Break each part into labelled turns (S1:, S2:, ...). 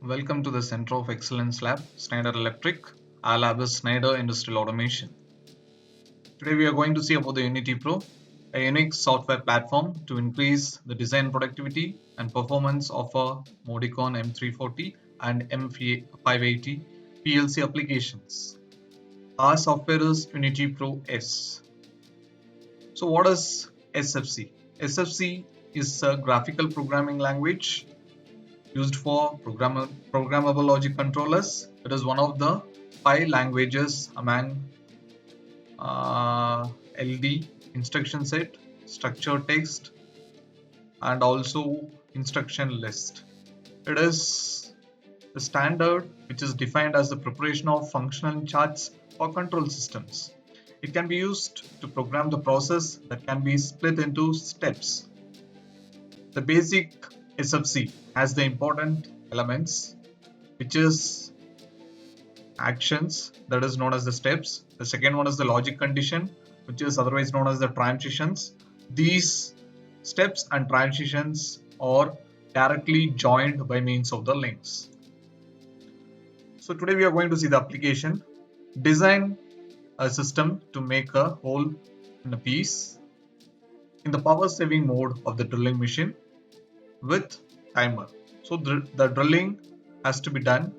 S1: Welcome to the Center of Excellence Lab, Schneider Electric. Our lab is Schneider Industrial Automation. Today we are going to see about the Unity Pro, a unique software platform to increase the design productivity and performance of a Modicon M340 and M580 PLC applications. Our software is Unity Pro S. So what is SFC? SFC is a graphical programming language used for programmable logic controllers. It is one of the 5 languages among LD, instruction set, structure text, and also instruction list. It is the standard which is defined as the preparation of functional charts for control systems. It can be used to program the process that can be split into steps. The basic SFC has the important elements, which is actions, that is known as the steps. The second one is the logic condition, which is otherwise known as the transitions. These steps and transitions are directly joined by means of the links. So today we are going to see the application. Design a system to make a hole in a piece in the power saving mode of the drilling machine with timer. So the drilling has to be done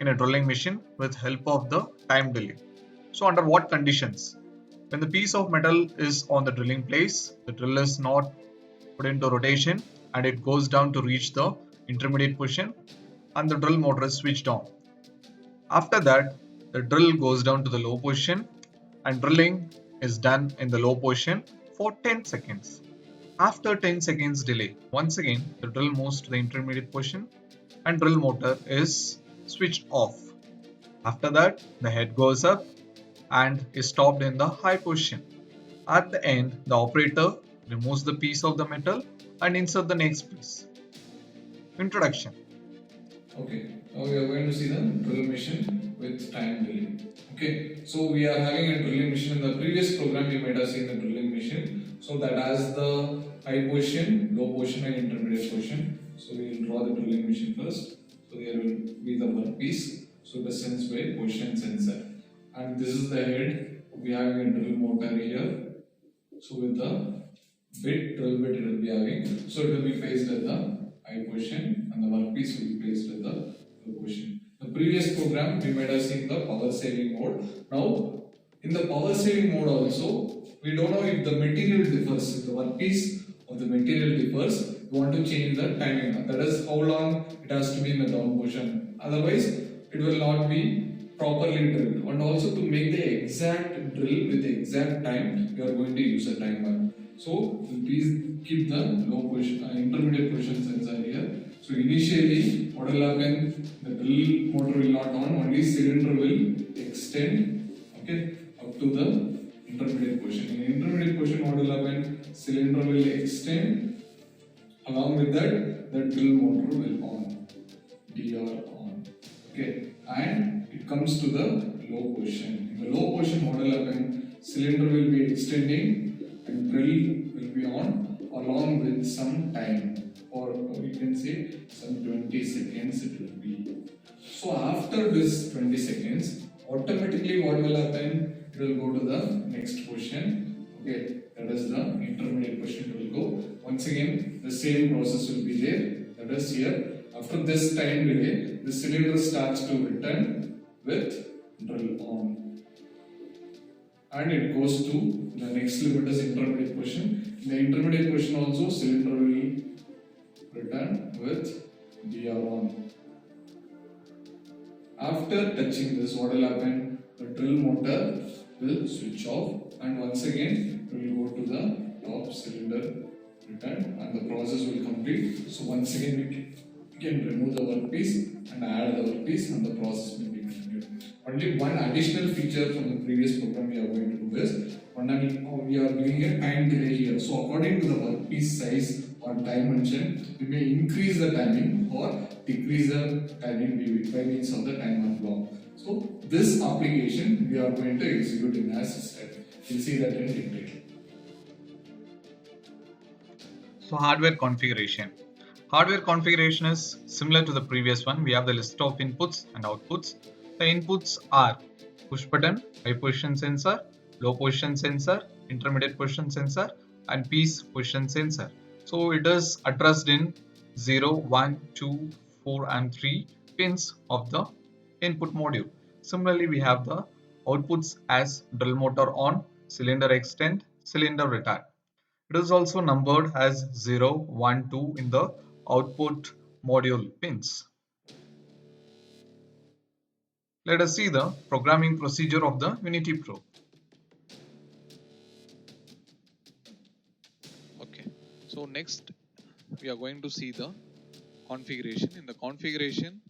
S1: in a drilling machine with help of the time delay. So under what conditions? When the piece of metal is on the drilling place, the drill is not put into rotation and it goes down to reach the intermediate position and the drill motor is switched on. After that, the drill goes down to the low position and drilling is done in the low position for 10 seconds. After 10 seconds delay, once again the drill moves to the intermediate position and drill motor is switched off. After that, the head goes up and is stopped in the high position. At the end, the operator removes the piece of the metal and insert the next piece. Introduction.
S2: Okay, now we are going to see the drill machine with time delay. Okay, so we are having a drilling machine. In the previous program, we might have seen the drilling machine. So that has the high position, low position, and intermediate position. So we will draw the drilling machine first. So there will be the workpiece. So the sense by position sensor. And this is the head. We are having a drill motor here. So with the drill bit it will be having. So it will be placed at the high position and the workpiece will be placed at the low position. The previous program we might have seen the power saving mode. Now in the power saving mode also we don't know if the material differs, if the workpiece of the material differs, we want to change the timing. That is how long it has to be in the down position. Otherwise it will not be properly drilled. And also to make the exact drill with the exact time, we are going to use a timer. So please keep the low position, intermediate position sensor here. So initially, what will happen? The drill motor will not on, only cylinder will extend, okay, up to the intermediate position. In intermediate position, what will happen? Cylinder will extend. Along with that, the drill motor will on, DR on, okay, and it comes to the low position. In the low position, what will happen? Cylinder will be extending and drill will be on along with some time, or you can say some 20 seconds it will be. So after this 20 seconds, automatically what will happen? It will go to the next position. Okay, that is the intermediate position it will go. Once again, the same process will be there. That is here. After this time delay, the cylinder starts to return with drill on. And it goes to the next limit is intermediate position. In the intermediate position also cylinder will return with DR on. After touching this, what will happen? The drill motor will switch off and once again it will go to the top cylinder return and the process will complete. So once again we can remove the workpiece and add the workpiece and the process will be continued. Only one additional feature from the previous program we are going to do is we are doing a time delay here. So according to the workpiece size or dimension, we may increase the timing or decrease the timing by means of the timer block. So this application we are going to execute in as a step. We'll see that in detail.
S1: So hardware configuration. Hardware configuration is similar to the previous one. We have the list of inputs and outputs. The inputs are push button, high position sensor, low position sensor, intermediate position sensor, and peace position sensor. So it is addressed in 0, 1, 2, 4, and 3 pins of the input module. Similarly, we have the outputs as drill motor on, cylinder extend, cylinder return. It is also numbered as 0, 1, 2 in the output module pins. Let us see the programming procedure of the Unity Pro.
S2: Okay, so next we are going to see the configuration. In the configuration,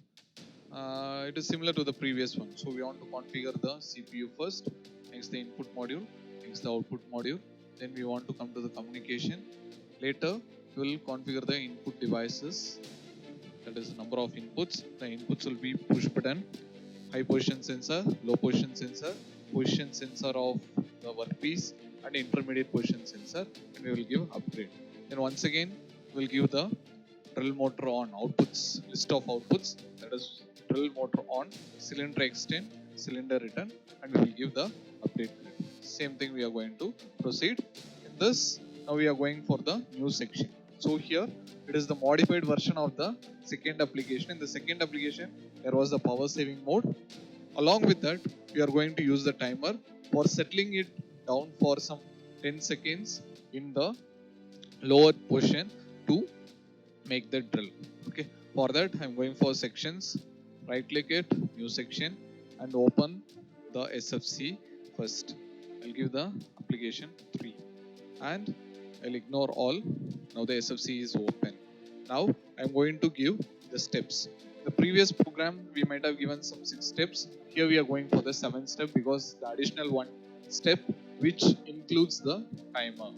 S2: it is similar to the previous one. So we want to configure the CPU first, next the input module, next the output module. Then we want to come to the communication. Later, we will configure the input devices. That is the number of inputs. The inputs will be push button, high position sensor, low position sensor, position sensor of the workpiece, and intermediate position sensor. And we will give upgrade. Then once again, we will give the drill motor on outputs, list of outputs, that is drill motor on, cylinder extend, cylinder return, and we will give the update grid. Same thing we are going to proceed. In this, now we are going for the new section. So here it is the modified version of the second application. In the second application, there was the power saving mode. Along with that, we are going to use the timer for settling it down for some 10 seconds in the lower position to make the drill. Okay, for that I'm going for sections, right click it, new section, and open the SFC first. I'll give the application 3 and I'll ignore all. Now the SFC is open. Now I'm going to give the steps. The previous program we might have given some 6 steps. Here we are going for the 7th step because the additional 1 step which includes the timer.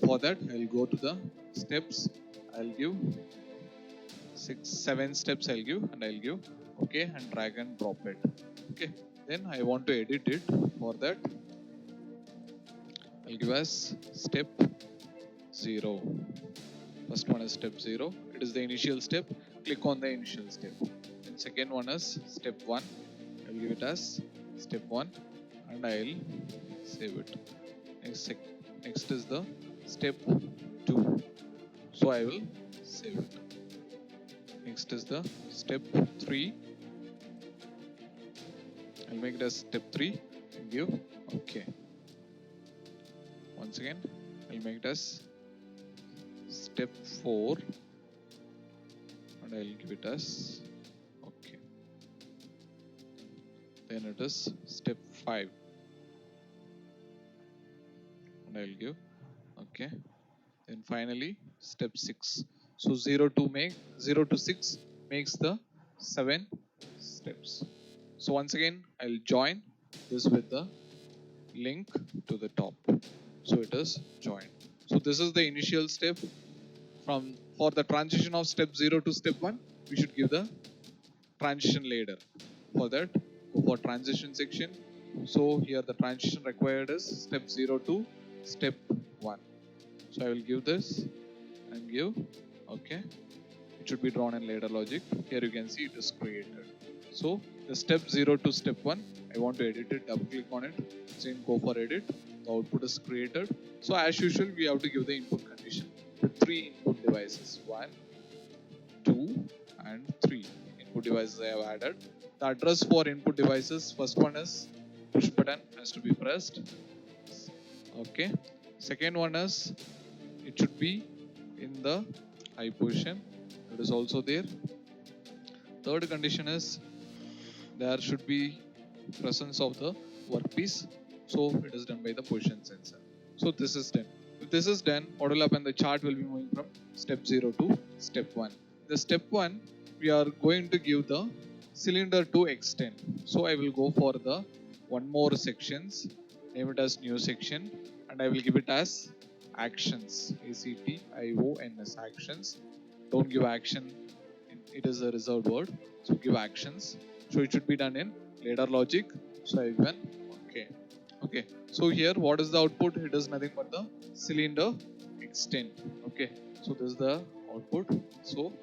S2: For that I'll go to the steps. I'll give 7 steps I'll give, and I'll give okay and drag and drop it. Okay, then I want to edit it. For that I'll give as step 0. First one is step 0. It is the initial step. Click on the initial step. Then second one is step 1. I'll give it as step 1 and I'll save it. Next is the step 2. So I will save it. Next is the step 3. I'll make it as step 3 and give okay. Once again, I'll make it as step 4 and I'll give it as okay. Then it is step 5 and I'll give okay. Then finally step 6. So 0 to 6 makes the 7 steps. So once again I'll join this with the link to the top. So it is joined. So this is the initial step. For the transition of step 0 to step 1, we should give the transition ladder. For that, go for transition section. So here the transition required is step 0 to step 1. So I will give this and give okay. It should be drawn in ladder logic. Here you can see it is created. So the step 0 to step 1, I want to edit it. Double click on it. Then go for edit. The output is created. So as usual, we have to give the input condition with 3 input devices. 1, 2, and 3 input devices I have added. The address for input devices, first one is push button has to be pressed. Okay. Second one is it should be in the high position. It is also there. Third condition is there should be presence of the workpiece. So it is done by the position sensor. So this is done. If this is done, what will happen? The chart will be moving from step 0 to step 1. The step 1, we are going to give the cylinder to extend. So I will go for the one more sections, name it as new section, and I will give it as actions. ACTIONS, actions. Don't give action. It is a reserved word. So give actions. So it should be done in ladder logic. So I will okay. Okay. So here what is the output? It is nothing but the cylinder extend. Okay. So this is the output. So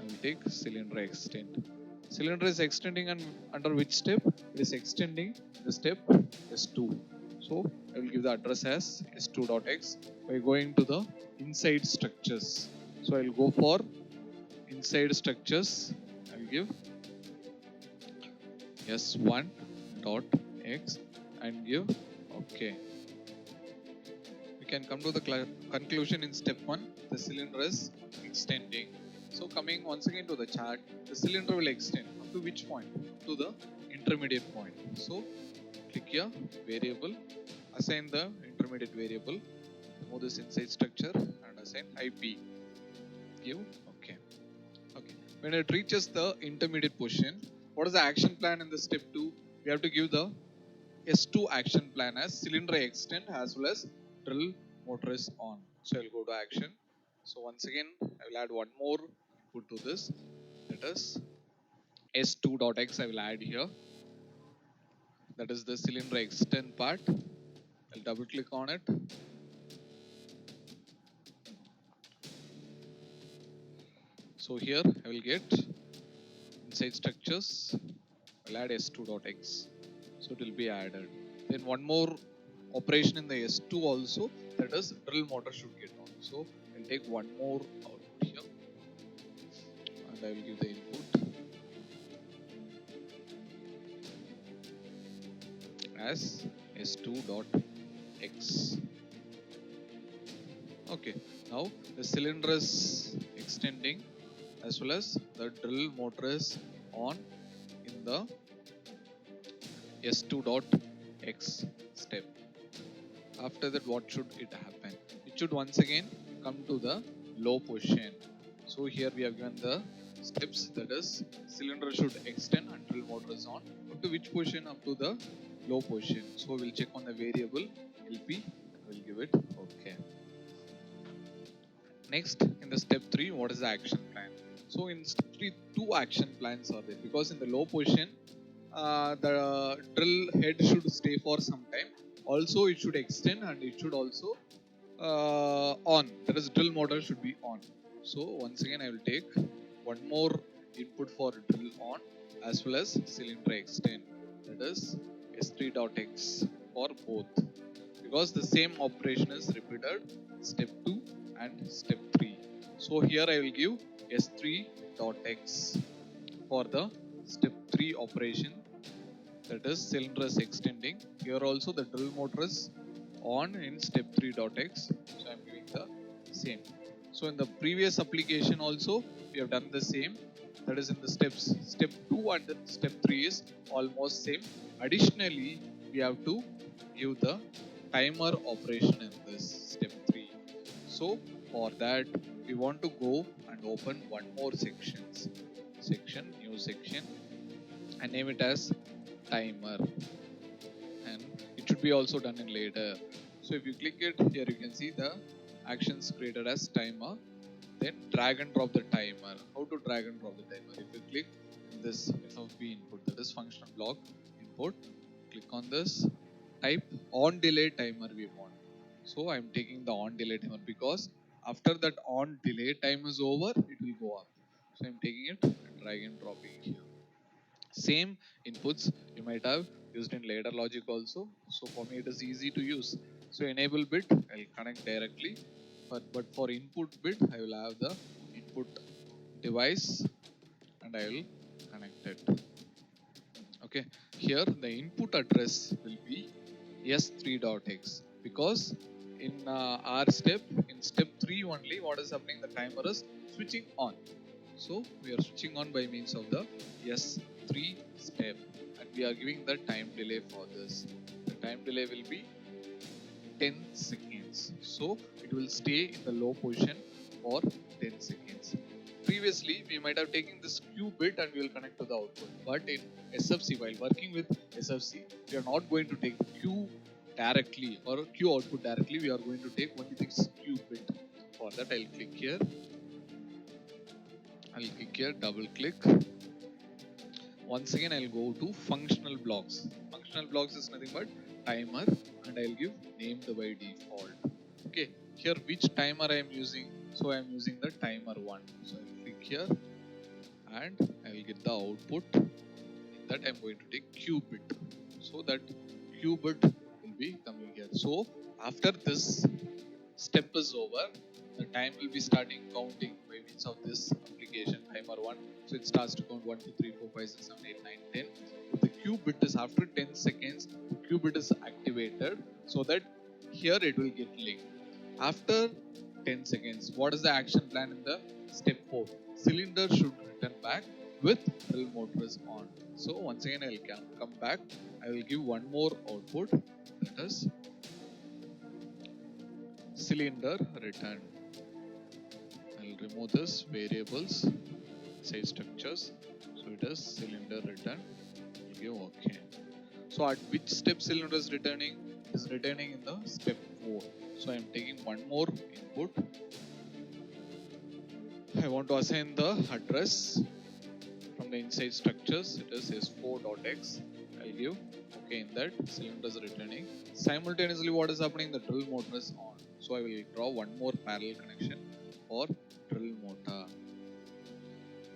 S2: I will take cylinder extend. Cylinder is extending and under which step? It is extending the step S2. So I will give the address as S2.x by going to the inside structures. So I will go for inside structures. I will give S1.x and give OK. We can come to the conclusion in step 1. The cylinder is extending. So coming once again to the chart, the cylinder will extend up to which point? To the intermediate point. So click here, variable, assign the intermediate variable, move this inside structure and assign IP. Give OK. Okay. When it reaches the intermediate position, what is the action plan in the step 2? We have to give the S2 action plan as cylinder extend as well as drill motor is on. So I'll go to action. So once again, I will add one more input to this. That is S2.x I will add here. That is the cylinder extend part. I'll double click on it. So here I will get inside structures. I'll add S2.x. So it will be added. Then one more operation in the S2 also, that is drill motor should get on. So I'll take one more output here and I will give the input as S2.x. Okay, now the cylinder is extending as well as the drill motor is on in the S2.x step. After that, what should it happen? It should once again come to the low position. So here we have given the steps, that is cylinder should extend and drill motor is on. Up to which position? Up to the low position. So we'll check on the variable LP. We'll give it OK. Next, in the step 3, what is the action plan? So in step 3, 2 action plans are there, because in the low position, the drill head should stay for some time. Also, it should extend and it should also on. That is, drill motor should be on. So once again, I will take one more input for drill on as well as cylinder extend. That is S3.x for both, because the same operation is repeated step 2 and step 3. So here I will give S3.x for the step 3 operation, that is cylinder is extending. Here also the drill motor is on in step 3.x. So I am giving the same. So in the previous application also we have done the same, that is in the steps. Step 2 and step 3 is almost same. Additionally, we have to give the timer operation in this step 3. So for that we want to go and open one more section, new section, and name it as timer, and it should be also done in later. So if you click it here, you can see the actions created as timer. Then drag and drop the timer. How to drag and drop the timer? If you click this FFB input, that is function block input, click on this, type on delay timer we want. So I am taking the on delay timer because after that on delay time is over, it will go up. So I am taking it and drag and dropping it here. Same inputs you might have used in ladder logic also. So for me it is easy to use. So enable bit I'll connect directly, but for input bit I will have the input device and I will connect it. Okay, here the input address will be S3.x, because in our step, in step 3 only, what is happening? The timer is switching on. So we are switching on by means of the S3 step, and we are giving the time delay for this. The time delay will be 10 seconds. So it will stay in the low position for 10 seconds. Previously, we might have taken this Q bit and we will connect to the output. But in SFC, while working with SFC, we are not going to take Q directly or Q output directly. We are going to take only this Q bit. For that, I'll click here. Double click. Once again, I'll go to functional blocks. Functional blocks is nothing but timer, and I'll give named by default. Okay, here which timer I am using? So I am using the timer 1. So I'll click here and I will get the output. In that I'm going to take qubit, so that qubit will be coming here. So after this step is over, the time will be starting counting by means of this application timer 1. So it starts to count 1, 2, 3, 4, 5, 6, 7, 8, 9, 10. The qubit is after 10 seconds, the qubit is activated, so that here it will get linked. After 10 seconds, what is the action plan in the step 4? Cylinder should return back with drill motors on. So once again I will come back. I will give one more output, that is cylinder return. I'll remove this variables, say structures. So it is cylinder return. I'll give OK. So at which step cylinder is returning? It is returning in the step 4. So I am taking one more input. I want to assign the address from the inside structures. It is s4.x. I'll give OK. In that cylinder is returning. Simultaneously, what is happening? The drill motor is on. So I will draw one more parallel connection for drill motor.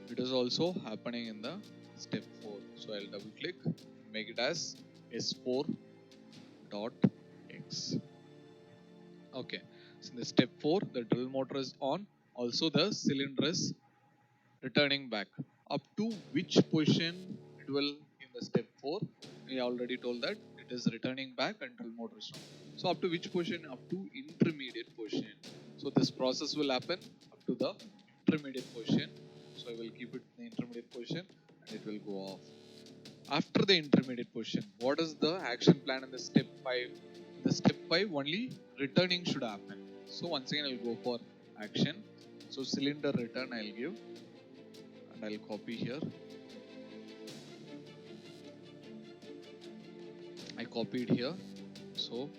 S2: It is also happening in the step 4. So I'll double click, make it as s4.x. Okay. So in the step 4, the drill motor is on. Also the cylinder is returning back. Up to which position it will in the step 4? We already told that it is returning back and drill motor is on. So up to which position? Up to intermediate position. So this process will happen up to the intermediate position. So I will keep it in the intermediate position and it will go off. After the intermediate position, what is the action plan in the step 5? In the step 5, only returning should happen. So once again, I'll go for action. So cylinder return I'll give, and I'll copy here. I copied here. So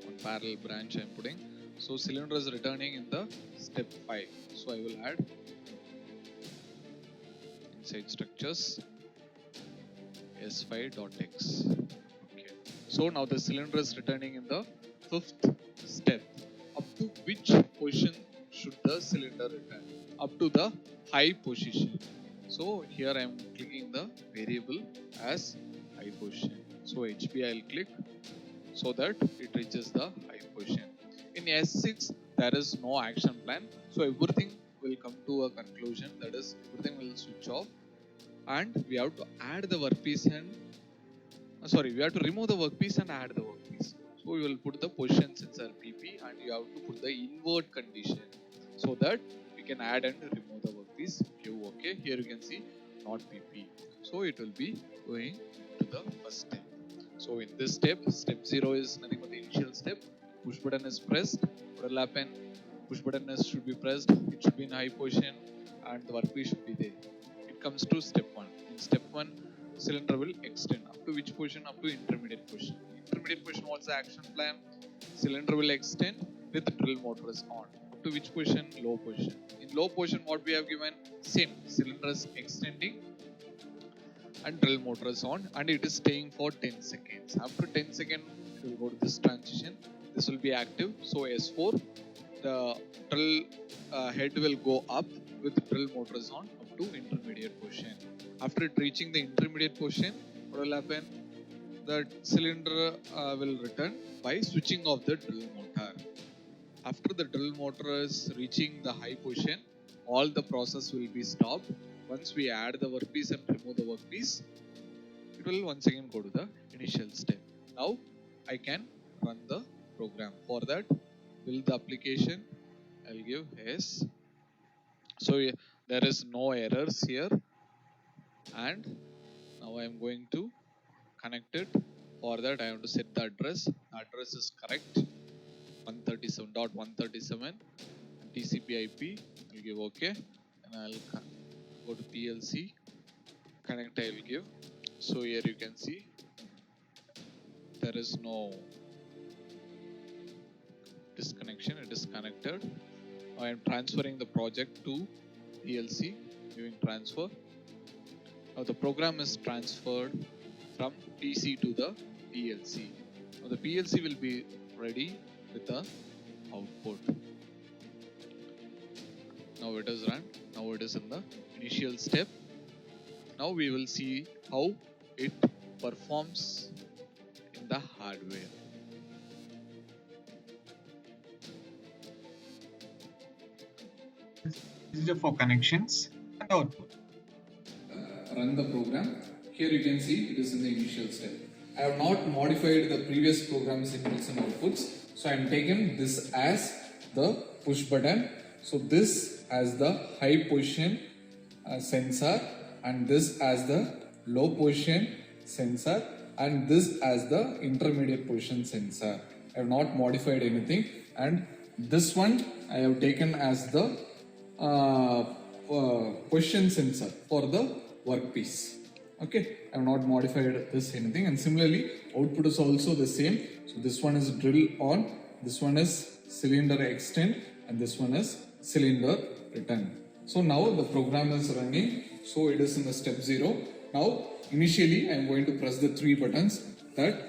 S2: one parallel branch I'm putting. So cylinder is returning in the step 5. So I will add inside structures s5.x. Okay. So now the cylinder is returning in the 5th step. Up to which position should the cylinder return? Up to the high position. So here I am clicking the variable as high position. So HB I'll click so that it reaches the high position. In S6 there is no action plan. So everything will come to a conclusion, that is everything will switch off, and we have to add the workpiece and we have to remove the workpiece and add the workpiece. So we will put the positions inside PP and you have to put the invert condition so that we can add and remove the workpiece. Give OK. Here you can see not PP. So it will be going to the first step. So in this step, step 0 is nothing but the initial step. Push button is pressed. What will happen? Push button should be pressed. It should be in high position and the workpiece should be there. It comes to step 1. In step 1, cylinder will extend. Up to which position? Up to intermediate position. Intermediate position, what's the action plan? Cylinder will extend with drill motor is on. Up to which position? Low position. In low position, what we have given? Same. Cylinder is extending and drill motor is on, and it is staying for 10 seconds. After 10 seconds, it will go to this transition. This will be active. So S4, the drill head will go up with drill motors on up to intermediate position. After it reaching the intermediate position, what will happen? The cylinder will return by switching off the drill motor. After the drill motor is reaching the high position, all the process will be stopped. Once we add the workpiece and remove the workpiece, it will once again go to the initial step. Now I can run the program. For that, build the application. I'll give yes. So there is no errors here, and now I am going to connect it. For that, I have to set the address. The address is correct, 137.137 TCP IP. I'll give OK, and I'll go to PLC. Connect I will give. So here you can see there is no disconnection. It is connected. I am transferring the project to PLC, giving transfer. Now the program is transferred from PC to the PLC. Now the PLC will be ready with the output. Now it is run.
S3: Now it is in the initial step. Now we will see how it performs in the hardware.
S1: Procedure for connections and output.
S2: Run the program. Here you can see it is in the initial step. I have not modified the previous program's inputs and outputs. So I am taking this as the push button. So this as the high position sensor, and this as the low position sensor, and this as the intermediate position sensor. I have not modified anything, and this one I have taken as the position sensor for the workpiece. Okay, I have not modified this anything, and similarly output is also the same. So this one is drill on, this one is cylinder extend, and this one is cylinder return. So now the program is running. So it is in the step 0. Now initially I am going to press the 3 buttons. That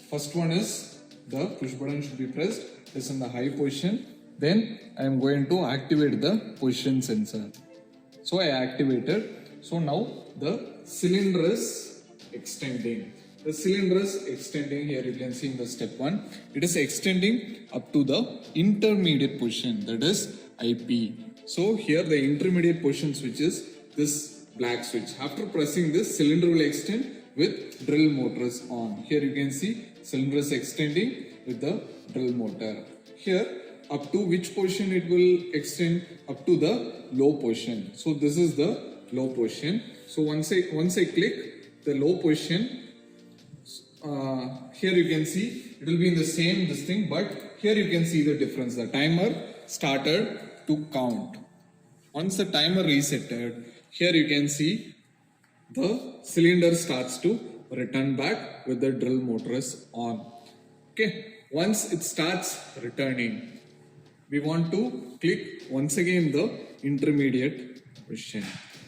S2: first one is the push button should be pressed. It is in the high position. Then I am going to activate the position sensor. So I activated. So now the cylinder is extending. The cylinder is extending. Here you can see in the step 1. It is extending up to the intermediate position, that is IP. So here the intermediate position switch is this black switch. After pressing this, cylinder will extend with drill motors on. Here you can see cylinder is extending with the drill motor. Here up to which position it will extend? Up to the low position. So this is the low position. So once I click the low position, here you can see it will be in the same this thing, but here you can see the difference. The timer started to count. Once the timer resetted, here you can see the cylinder starts to return back with the drill motors on. Okay, once it starts returning, we want to click once again the intermediate position.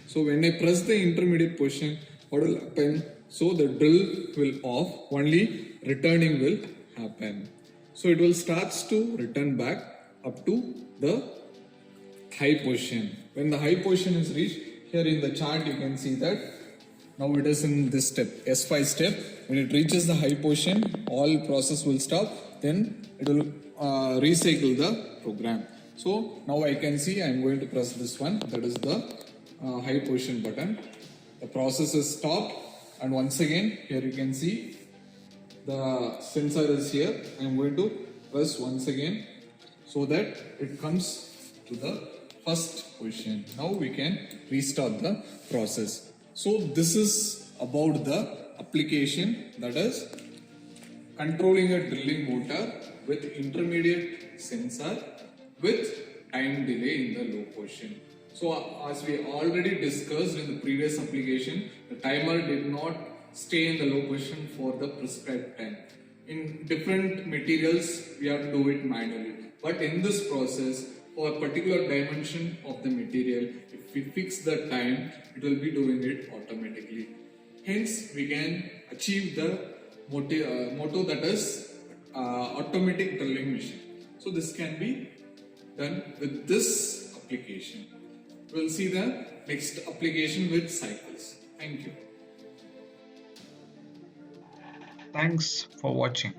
S2: So when I press the intermediate position, what will happen? So the drill will off, only returning will happen. So it will start to return back up to the high position. When the high position is reached, here in the chart you can see that now it is in this step, S5 step. When it reaches the high position, all process will stop, then it will recycle the program. So now I can see I am going to press this one, that is the high position button. The process is stopped, and once again here you can see the sensor is here. I am going to press once again so that it comes to the first position. Now we can restart the process. So this is about the application, that is controlling a drilling motor with intermediate sensor with time delay in the low position. So as we already discussed in the previous application, the timer did not stay in the low position for the prescribed time. In different materials, we have to do it manually. But in this process, for a particular dimension of the material, if we fix the time, it will be doing it automatically. Hence, we can achieve the motto, that is automatic drilling machine. So this can be done with this application. We'll see the next application with cycles. Thank you.
S1: Thanks for watching.